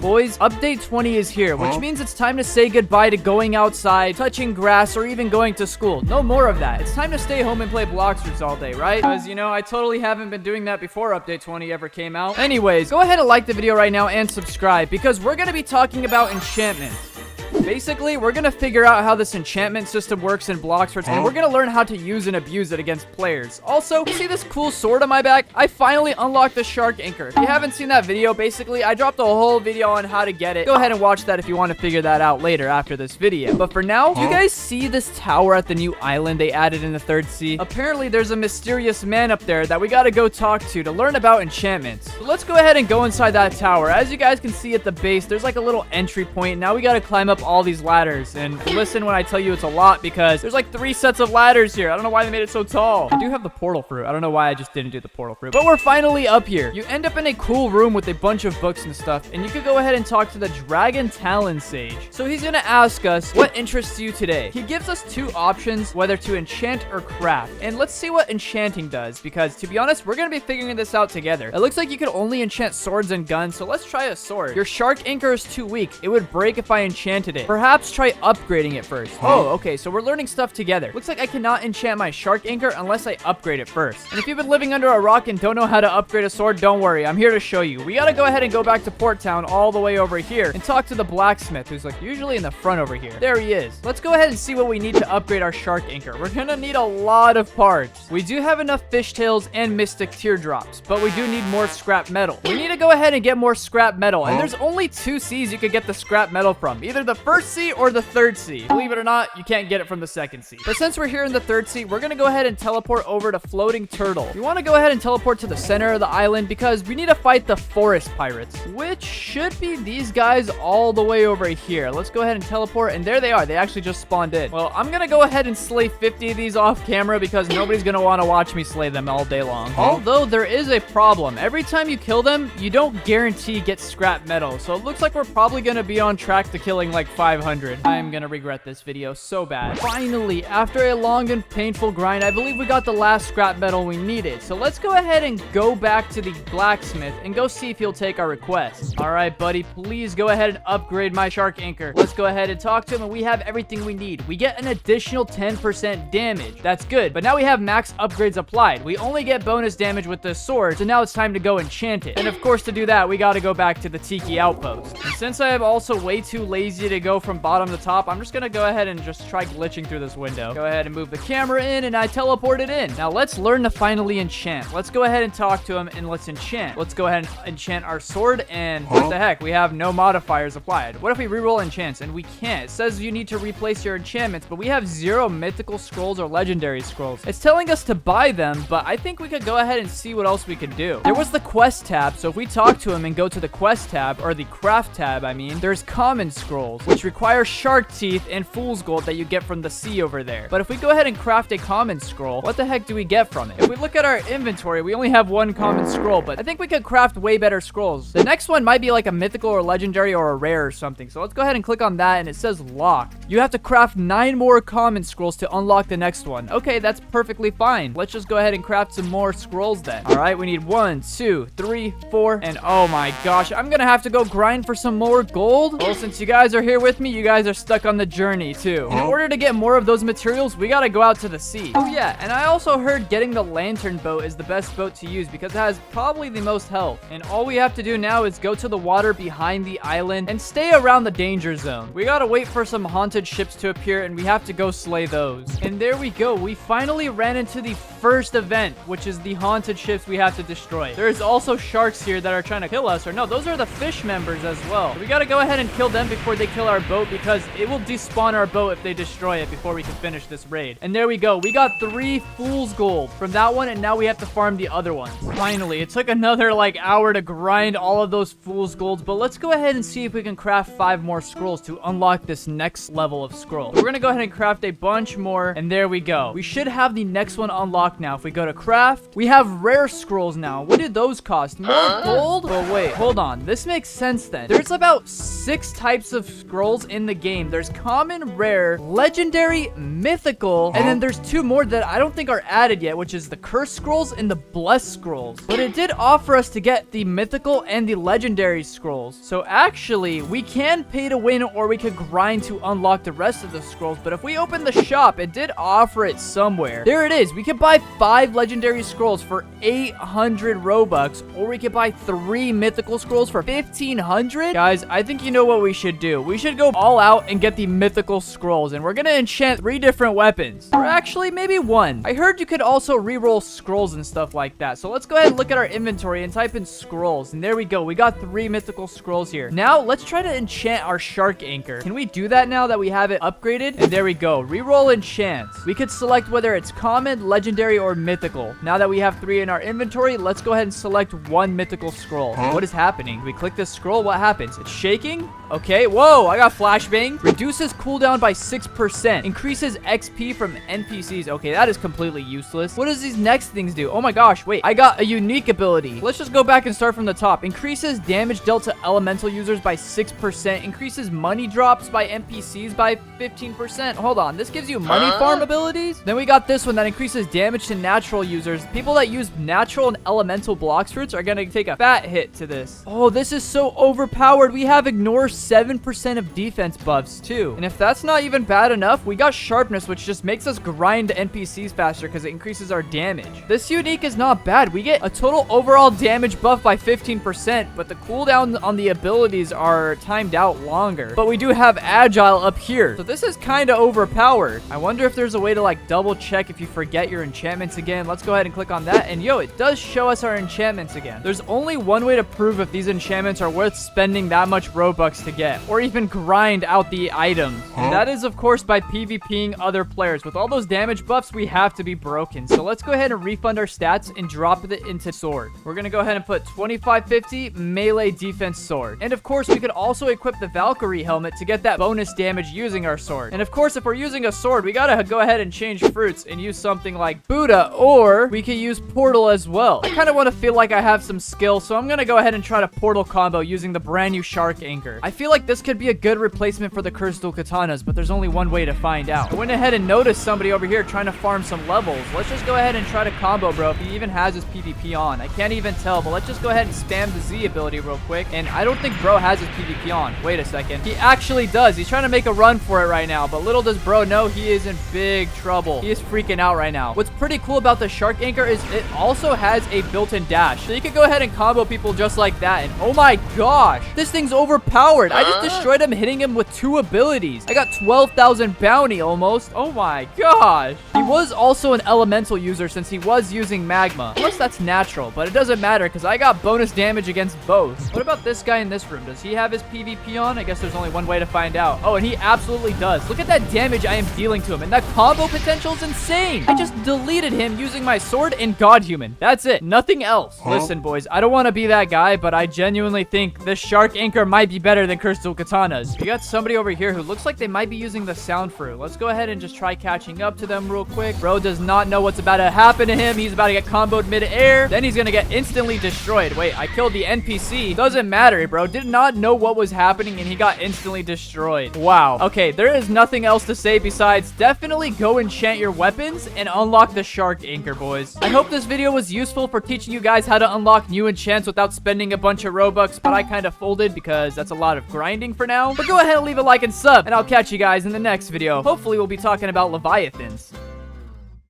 Boys, update 20 is here, which means it's time to say goodbye to going outside, touching grass, or even going to school. No more of that. It's time to stay home and play Bloxfruits all day, right? Because, you know, I totally haven't been doing that before update 20 ever came out. Anyways, go ahead and like the video right now and subscribe, because we're going to be talking about enchantments. Basically, we're going to figure out how this enchantment system works in Bloxfruits, and we're going to learn how to use and abuse it against players. Also, see this cool sword on my back? I finally unlocked the shark anchor. If you haven't seen that video, basically, I dropped a whole video on how to get it. Go ahead and watch that if you want to figure that out later after this video. But for now, do you guys see this tower at the new island they added in the 3rd sea? Apparently, there's a mysterious man up there that we got to go talk to learn about enchantments. So let's go ahead and go inside that tower. As you guys can see at the base, there's like a little entry point. Now we got to climb up all these ladders, and listen when I tell you it's a lot, because there's like 3 sets of ladders here. I don't know why they made it so tall. I do have the portal fruit. I don't know why I just didn't do the portal fruit, but we're finally up here. You end up in a cool room with a bunch of books and stuff, and you could go ahead and talk to the Dragon Talon Sage. So he's gonna ask us, what interests you today? He gives us 2 options, whether to enchant or craft, and let's see what enchanting does, because to be honest, we're gonna be figuring this out together. It looks like you could only enchant swords and guns, so let's try a sword. Your shark anchor is too weak. It would break if I enchanted it. Perhaps try upgrading it first. Oh, okay, so we're learning stuff together. Looks like I cannot enchant my shark anchor unless I upgrade it first. And if you've been living under a rock and don't know how to upgrade a sword, don't worry, I'm here to show you. We gotta go ahead and go back to Port Town all the way over here and talk to the blacksmith, who's like usually in the front over here. There he is. Let's go ahead and see what we need to upgrade our shark anchor. We're gonna need a lot of parts. We do have enough fishtails and mystic teardrops, but we do need more scrap metal. We need to go ahead and get more scrap metal, and there's only 2 seas you could get the scrap metal from, either the 1st sea or the 3rd sea. Believe it or not, you can't get it from the 2nd sea. But since we're here in the 3rd sea, we're gonna go ahead and teleport over to Floating Turtle. We want to go ahead and teleport to the center of the island because we need to fight the forest pirates, which should be these guys all the way over here. Let's go ahead and teleport, and there they are. They actually just spawned in. Well, I'm gonna go ahead and slay 50 of these off camera because nobody's gonna want to watch me slay them all day long. Although there is a problem. Every time you kill them, you don't guarantee get scrap metal. So it looks like we're probably gonna be on track to killing like 500. I'm gonna regret this video so bad. Finally, after a long and painful grind, I believe we got the last scrap metal we needed. So let's go ahead and go back to the blacksmith and go see if he'll take our request. All right, buddy, please go ahead and upgrade my shark anchor. Let's go ahead and talk to him, and we have everything we need. We get an additional 10% damage. That's good, but now we have max upgrades applied. We only get bonus damage with the sword, so now it's time to go enchant it. And of course, to do that, we got to go back to the Tiki outpost. And since I am also way too lazy to go from bottom to top, I'm just gonna go ahead and just try glitching through this window. Go ahead and move the camera in, and I teleported in. Now let's learn to finally enchant. Let's go ahead and talk to him, and let's enchant. Let's go ahead and enchant our sword, and what the heck? We have no modifiers applied. What if we reroll enchants? And we can't. It says you need to replace your enchantments, but we have 0 mythical scrolls or legendary scrolls. It's telling us to buy them, but I think we could go ahead and see what else we could do. There was the quest tab, so if we talk to him and go to the quest tab, or the craft tab, I mean, there's common scrolls, which require shark teeth and fool's gold that you get from the sea over there. But if we go ahead and craft a common scroll, what the heck do we get from it? If we look at our inventory, we only have 1 common scroll, but I think we could craft way better scrolls. The next one might be like a mythical or legendary or a rare or something. So let's go ahead and click on that, and it says lock. You have to craft 9 more common scrolls to unlock the next one. Okay, that's perfectly fine. Let's just go ahead and craft some more scrolls then. All right, we need 1, 2, 3, 4, and oh my gosh, I'm gonna have to go grind for some more gold. Well, since you guys are here with me, you guys are stuck on the journey too. In order to get more of those materials, we gotta go out to the sea. Oh yeah, and I also heard getting the lantern boat is the best boat to use because it has probably the most health. And all we have to do now is go to the water behind the island and stay around the danger zone. We gotta wait for some haunted ships to appear, and we have to go slay those. And there we go. We finally ran into the first event, which is the haunted ships we have to destroy. There's also sharks here that are trying to kill us, or no, those are the fish members as well. So we gotta go ahead and kill them before they kill our boat, because it will despawn our boat if they destroy it before we can finish this raid. And there we go. We got 3 fool's gold from that one, and now we have to farm the other ones. Finally, it took another like hour to grind all of those fool's golds, but let's go ahead and see if we can craft 5 more scrolls to unlock this next level of scroll. We're gonna go ahead and craft a bunch more, and there we go. We should have the next one unlocked now. If we go to craft, we have rare scrolls now. What did those cost? More gold? But wait, hold on. This makes sense then. There's about 6 types of scrolls in the game. There's common, rare, legendary, mythical, and then there's 2 more that I don't think are added yet, which is the curse scrolls and the blessed scrolls. But it did offer us to get the mythical and the legendary scrolls. So actually, we can pay to win, or we could grind to unlock the rest of the scrolls. But if we open the shop, it did offer it somewhere. There it is. We could buy 5 legendary scrolls for 800 Robux, or we could buy 3 mythical scrolls for 1500. Guys, I think you know what we should do. We should go all out and get the mythical scrolls, and we're gonna enchant 3 different weapons, or actually maybe 1. I heard you could also reroll scrolls and stuff like that. So let's go ahead and look at our inventory and type in scrolls, and there we go. We got 3 mythical scrolls here. Now let's try to enchant our shark anchor. Can we do that now that we have it upgraded? And there we go. Reroll enchants. We could select whether it's common, legendary, or mythical. Now that we have 3 in our inventory, let's go ahead and select 1 mythical scroll. What is happening? Do we click this scroll? What happens? It's shaking? Okay. Whoa, I got flashbang. Reduces cooldown by 6%. Increases XP from NPCs. Okay, that is completely useless. What does these next things do? Oh my gosh, wait. I got a unique ability. Let's just go back and start from the top. Increases damage dealt to elemental users by 6%. Increases money drops by NPCs by 15%. Hold on. This gives you money farm abilities? Then we got this one that increases damage to natural users. People that use natural and elemental Bloxfruits are gonna take a fat hit to this. Oh, this is so overpowered. We have ignore 7% of defense buffs too. And if that's not even bad enough, we got sharpness, which just makes us grind NPCs faster because it increases our damage. This unique is not bad. We get a total overall damage buff by 15%, but the cooldown on the abilities are timed out longer. But we do have agile up here, so this is kind of overpowered. I wonder if there's a way to like double check if you forget your enchantments again. Let's go ahead and click on that, and yo, it does show us our enchantments again. There's only one way to prove if these enchantments are worth spending that much Robux to get, or even grind out the items. And that is, of course, by PvPing other players. With all those damage buffs, we have to be broken. So let's go ahead and refund our stats and drop it into sword. We're gonna go ahead and put 2550 melee defense sword. And of course, we could also equip the Valkyrie helmet to get that bonus damage using our sword. And of course, if we're using a sword, we gotta go ahead and change fruits and use something like Buddha, or we could use portal as well. I kind of want to feel like I have some skill, so I'm gonna go ahead and try to portal combo using the brand new shark anchor. I feel like this could be a good replacement for the cursed dual katanas, but there's only one way to find out. I went ahead and noticed somebody over here trying to farm some levels. Let's just go ahead and try to combo bro if he even has his PvP on. I can't even tell, but let's just go ahead and spam the Z ability real quick. And I don't think bro has his PvP on. Wait a second. He actually does. He's trying to make a run for it right now, but little does bro know he is in big trouble. He is freaking out right now. What's pretty cool about the shark anchor is it also has a built-in dash, so you can go ahead and combo people just like that. And oh my gosh, this thing's overpowered. I just destroyed him, hitting him with 2 abilities. I got 12,000 bounty almost. Oh my gosh. He was also an elemental user since he was using magma. Unless that's natural, but it doesn't matter because I got bonus damage against both. What about this guy in this room? Does he have his PvP on? I guess there's only one way to find out. Oh, and he absolutely does. Look at that damage I am dealing to him, and that combo potential is insane. I just deleted him using my sword and God Human. That's it. Nothing else. Listen, boys, I don't want to be that guy, but I genuinely think this shark anchor might be better than cursed dual katanas. We got somebody over here who looks like they might be using the sound fruit. Let's go ahead and just try catching up to them real quick. Bro does not know what's about to happen to him. He's about to get comboed mid-air. Then he's gonna get instantly destroyed. Wait, I killed the NPC. Doesn't matter, bro. Did not know what was happening and he got instantly destroyed. Wow. Okay, there is nothing else to say besides definitely go enchant your weapons and unlock the shark anchor, boys. I hope this video was useful for teaching you guys how to unlock new enchants without spending a bunch of Robux, but I kind of folded because that's a lot of grinding for now. But go ahead and leave a like and sub, and I'll catch you guys in the next video. Hopefully, we'll be talking about Leviathans.